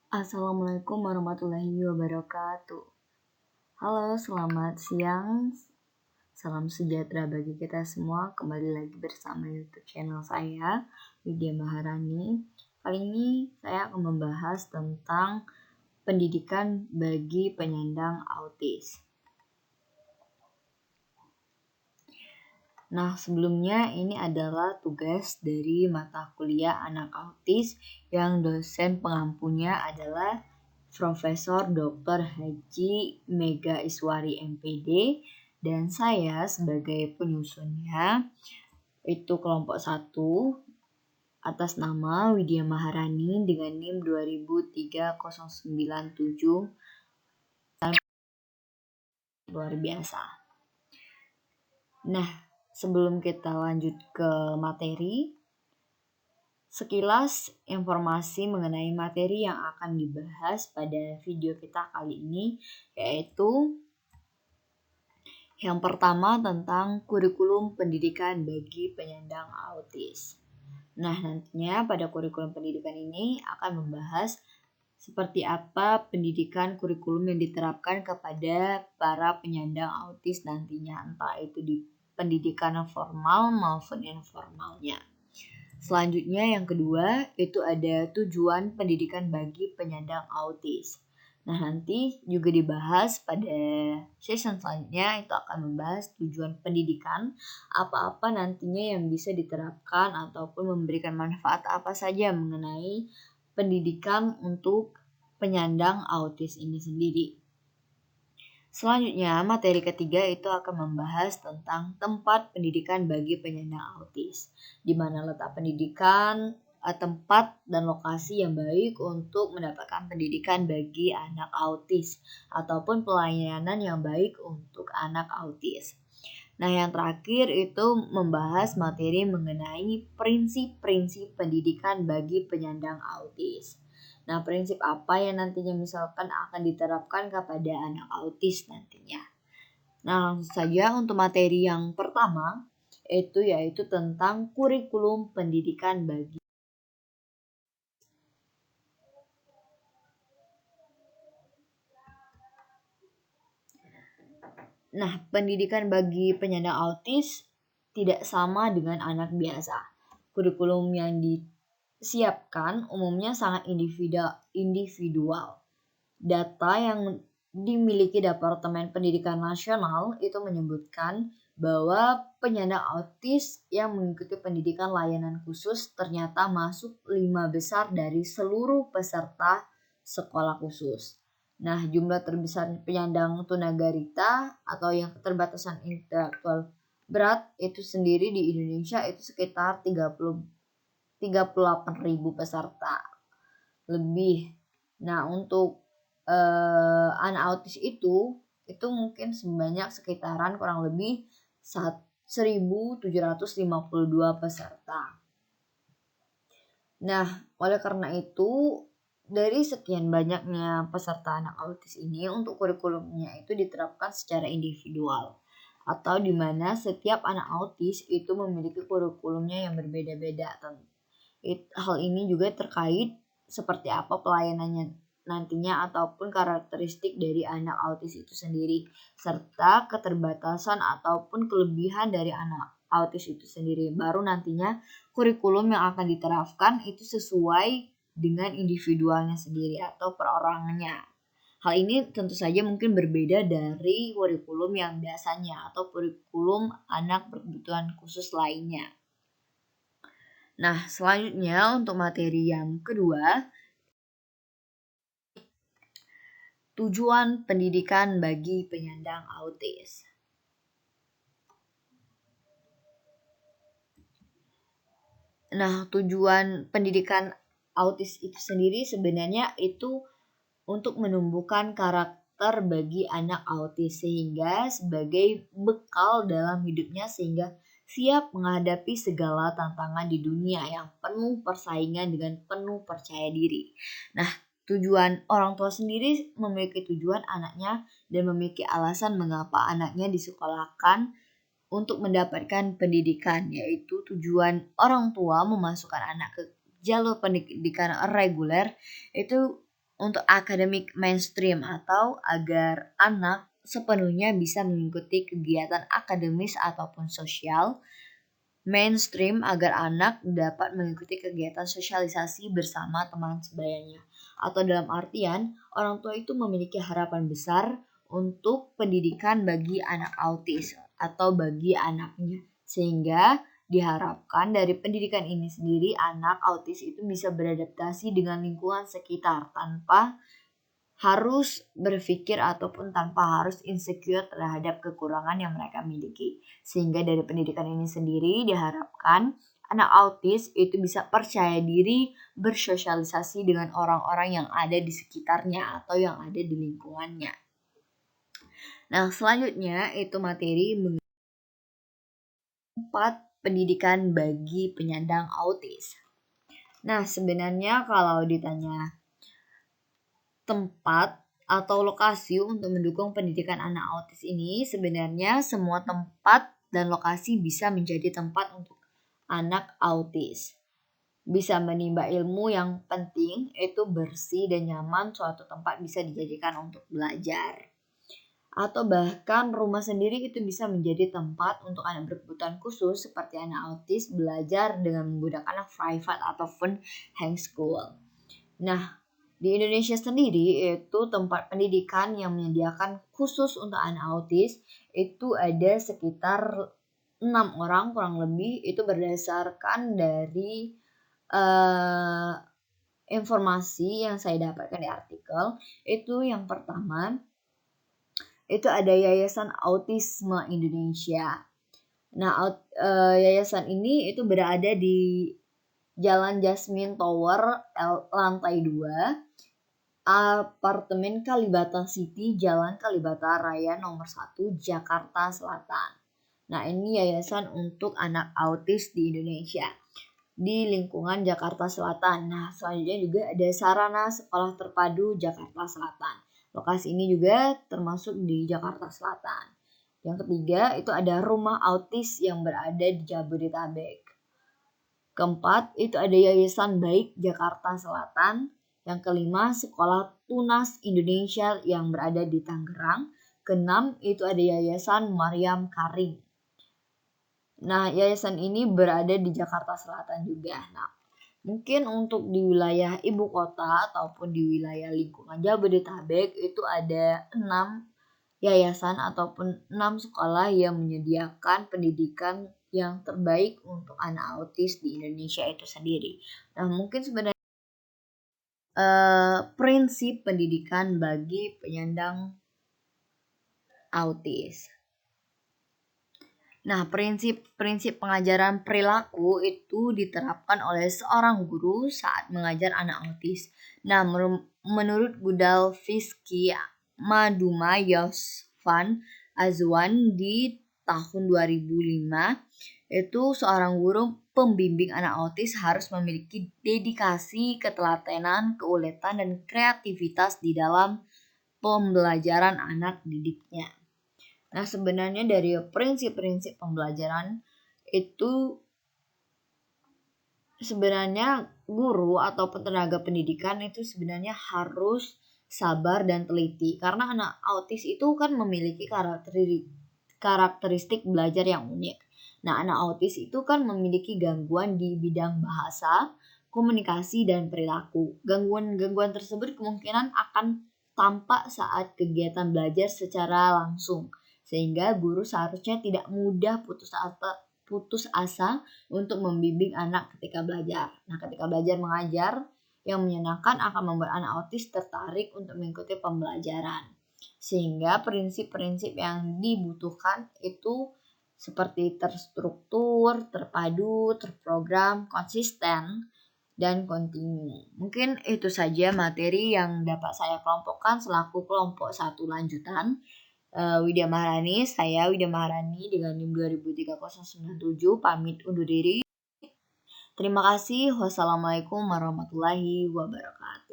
Assalamualaikum warahmatullahi wabarakatuh. Halo, selamat siang. Salam sejahtera bagi kita semua. Kembali lagi bersama YouTube channel saya, Widya Maharani. Kali ini saya akan membahas tentang pendidikan bagi penyandang autis. Nah, sebelumnya ini adalah tugas dari mata kuliah anak autis yang dosen pengampunya adalah Profesor Dr. Haji Mega Iswari MPD dan saya sebagai penyusunnya itu kelompok 1 atas nama Widya Maharani dengan NIM 2003-097. Luar biasa. Nah, sebelum kita lanjut ke materi, sekilas informasi mengenai materi yang akan dibahas pada video kita kali ini, yaitu yang pertama tentang kurikulum pendidikan bagi penyandang autis. Nah, nantinya pada kurikulum pendidikan ini akan membahas seperti apa pendidikan kurikulum yang diterapkan kepada para penyandang autis nantinya, entah itu di pendidikan formal maupun informalnya. Selanjutnya yang kedua itu ada tujuan pendidikan bagi penyandang autis. Nah, nanti juga dibahas pada session selanjutnya, itu akan membahas tujuan pendidikan, apa-apa nantinya yang bisa diterapkan ataupun memberikan manfaat apa saja mengenai pendidikan untuk penyandang autis ini sendiri. Selanjutnya, materi ketiga itu akan membahas tentang tempat pendidikan bagi penyandang autis, di mana letak pendidikan, tempat dan lokasi yang baik untuk mendapatkan pendidikan bagi anak autis ataupun pelayanan yang baik untuk anak autis. Nah, yang terakhir itu membahas materi mengenai prinsip-prinsip pendidikan bagi penyandang autis. Nah, prinsip apa yang nantinya misalkan akan diterapkan kepada anak autis nantinya. Nah, langsung saja untuk materi yang pertama itu yaitu tentang kurikulum pendidikan bagi. Nah, pendidikan bagi penyandang autis tidak sama dengan anak biasa. Kurikulum yang disiapkan umumnya sangat individual. Data yang dimiliki Departemen Pendidikan Nasional itu menyebutkan bahwa penyandang autis yang mengikuti pendidikan layanan khusus ternyata masuk 5 besar dari seluruh peserta sekolah khusus. Nah, jumlah terbesar penyandang tunagrahita atau yang keterbatasan intelektual berat itu sendiri di Indonesia itu sekitar 38.000 peserta lebih. Nah, untuk anak autis itu mungkin sebanyak sekitaran kurang lebih 1.752 peserta. Nah, oleh karena itu dari sekian banyaknya peserta anak autis ini, untuk kurikulumnya itu diterapkan secara individual atau di mana setiap anak autis itu memiliki kurikulumnya yang berbeda-beda. Hal ini juga terkait seperti apa pelayanannya nantinya ataupun karakteristik dari anak autis itu sendiri, serta keterbatasan ataupun kelebihan dari anak autis itu sendiri. Baru nantinya kurikulum yang akan diterapkan itu sesuai dengan individualnya sendiri atau perorangannya. Hal ini tentu saja mungkin berbeda dari kurikulum yang biasanya atau kurikulum anak berkebutuhan khusus lainnya. Nah, selanjutnya untuk materi yang kedua, tujuan pendidikan bagi penyandang autis. Nah, tujuan pendidikan autis itu sendiri sebenarnya itu untuk menumbuhkan karakter bagi anak autis sehingga sebagai bekal dalam hidupnya sehingga siap menghadapi segala tantangan di dunia yang penuh persaingan dengan penuh percaya diri. Nah, tujuan orang tua sendiri memiliki tujuan anaknya dan memiliki alasan mengapa anaknya disekolahkan untuk mendapatkan pendidikan, yaitu tujuan orang tua memasukkan anak ke jalur pendidikan reguler itu untuk akademik mainstream atau agar anak sepenuhnya bisa mengikuti kegiatan akademis ataupun sosial. Mainstream agar anak dapat mengikuti kegiatan sosialisasi bersama teman sebayanya. Atau dalam artian, orang tua itu memiliki harapan besar untuk pendidikan bagi anak autis atau bagi anaknya. Sehingga diharapkan dari pendidikan ini sendiri anak autis itu bisa beradaptasi dengan lingkungan sekitar tanpa harus berpikir ataupun tanpa harus insecure terhadap kekurangan yang mereka miliki. Sehingga dari pendidikan ini sendiri diharapkan anak autis itu bisa percaya diri bersosialisasi dengan orang-orang yang ada di sekitarnya atau yang ada di lingkungannya. Nah, selanjutnya itu materi 4 pendidikan bagi penyandang autis. Nah, sebenarnya kalau ditanya tempat atau lokasi untuk mendukung pendidikan anak autis ini, sebenarnya semua tempat dan lokasi bisa menjadi tempat untuk anak autis. Bisa menimba ilmu yang penting, itu bersih dan nyaman, suatu tempat bisa dijadikan untuk belajar. Atau bahkan rumah sendiri itu bisa menjadi tempat untuk anak berkebutuhan khusus seperti anak autis belajar dengan menggunakan private ataupun homeschool. Nah, di Indonesia sendiri itu tempat pendidikan yang menyediakan khusus untuk anak autis itu ada sekitar 6 orang kurang lebih, itu berdasarkan dari informasi yang saya dapatkan di artikel. Itu yang pertama itu ada Yayasan Autisme Indonesia. Nah, yayasan ini itu berada di Jalan Jasmine Tower, lantai 2, apartemen Kalibata City, Jalan Kalibata Raya nomor 1, Jakarta Selatan. Nah, ini yayasan untuk anak autis di Indonesia di lingkungan Jakarta Selatan. Nah, selanjutnya juga ada Sarana Sekolah Terpadu Jakarta Selatan. Lokasi ini juga termasuk di Jakarta Selatan. Yang ketiga itu ada Rumah Autis yang berada di Jabodetabek. Keempat itu ada Yayasan Baik Jakarta Selatan. Yang kelima Sekolah Tunas Indonesia yang berada di Tangerang. Keenam itu ada Yayasan Maryam Karim. Nah, yayasan ini berada di Jakarta Selatan juga. Nah, mungkin untuk di wilayah ibu kota ataupun di wilayah lingkungan Jabodetabek itu ada 6 yayasan ataupun 6 sekolah yang menyediakan pendidikan yang terbaik untuk anak autis di Indonesia itu sendiri. Nah, mungkin sebenarnya prinsip pendidikan bagi penyandang autis. Nah, prinsip pengajaran perilaku itu diterapkan oleh seorang guru saat mengajar anak autis. Nah, menurut Gudal Fiski Maduma Yosvan Azwan di tahun 2005, itu seorang guru pembimbing anak autis harus memiliki dedikasi, ketelatenan, keuletan, dan kreativitas di dalam pembelajaran anak didiknya. Nah, sebenarnya dari prinsip-prinsip pembelajaran itu sebenarnya guru ataupun tenaga pendidikan itu sebenarnya harus sabar dan teliti. Karena anak autis itu kan memiliki karakteristik belajar yang unik. Nah, anak autis itu kan memiliki gangguan di bidang bahasa, komunikasi, dan perilaku. Gangguan tersebut kemungkinan akan tampak saat kegiatan belajar secara langsung. Sehingga guru seharusnya tidak mudah putus asa untuk membimbing anak ketika belajar. Nah, ketika belajar mengajar yang menyenangkan akan membuat anak autis tertarik untuk mengikuti pembelajaran. Sehingga prinsip-prinsip yang dibutuhkan itu seperti terstruktur, terpadu, terprogram, konsisten, dan kontinu. Mungkin itu saja materi yang dapat saya kelompokkan selaku kelompok 1 lanjutan. Widya Maharani, saya Widya Maharani dengan NIM 203097 pamit undur diri. Terima kasih. Wassalamualaikum warahmatullahi wabarakatuh.